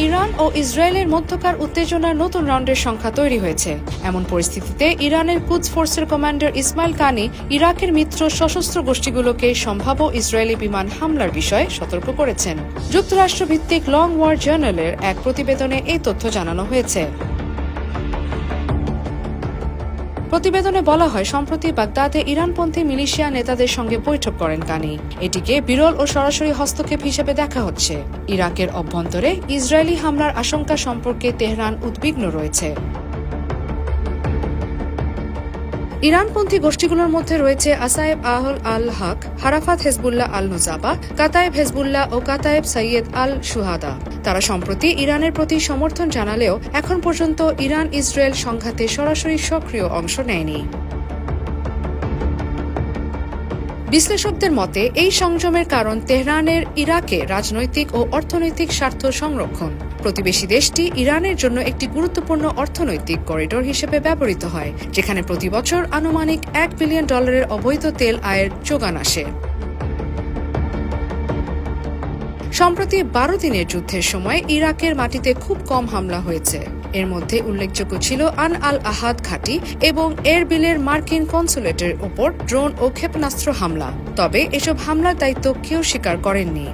Iran ও ইসরায়েলের মধ্যকার উত্তেজনার নতুন রাউন্ডের সংখ্যা তৈরি হয়েছে। এমন পরিস্থিতিতে ইরানের কুদস ফোর্সের কমান্ডার ইসমাইল কানি ইরাকের মিত্র সশস্ত্র গোষ্ঠীগুলোকে সম্ভাব্য ইসরায়েলি বিমান হামলার বিষয়ে সতর্ক করেছেন। যুক্তরাষ্ট্রভিত্তিক লং ওয়ার জার্নালের এক প্রতিবেদনে এই তথ্য জানানো হয়েছে। প্রতিবেদনে বলা হয়, সম্প্রতি বাগদাদে ইরানপন্থী মিলিশিয়া নেতাদের সঙ্গে বৈঠক করেন কানি। এটিকে বিরল ও সরাসরি হস্তক্ষেপ হিসেবে দেখা হচ্ছে। ইরাকের অভ্যন্তরে ইসরায়েলি হামলার আশঙ্কা সম্পর্কে তেহরান উদ্বিগ্ন রয়েছে। ইরানপন্থী গোষ্ঠীগুলোর মধ্যে রয়েছে আসায়েব আহল আল হক, হারাফাত হেজবুল্লাহ আল নুজাবা, কাতায়েব হেজবুল্লাহ ও কাতায়েব সৈয়দ আল শুহাদা। তারা সম্প্রতি ইরানের প্রতি সমর্থন জানালেও এখন পর্যন্ত ইরান ইসরায়েল সংঘাতে সরাসরি সক্রিয় অংশ নেয়নি। বিশ্লেষকদের মতে এই সংযমের কারণ তেহরানের ইরাকে রাজনৈতিক ও অর্থনৈতিক স্বার্থ সংরক্ষণ। প্রতিবেশী দেশটি ইরানের জন্য একটি গুরুত্বপূর্ণ অর্থনৈতিক করিডোর হিসেবে ব্যবহৃত হয়, যেখানে প্রতি বছর আনুমানিক $1 বিলিয়ন অবৈধ তেল আয়ের যোগান আসে। সম্প্রতি 12 দিনের যুদ্ধের সময় ইরাকের মাটিতে খুব কম হামলা হয়েছে। এর মধ্যে উল্লেখযোগ্য ছিল আন আল আহাদ ঘাঁটি এবং এরবিলের মার্কিন কনসুলেটের ওপর ড্রোন ও ক্ষেপণাস্ত্র হামলা। তবে এসব হামলার দায়িত্ব কেউ স্বীকার করেননি।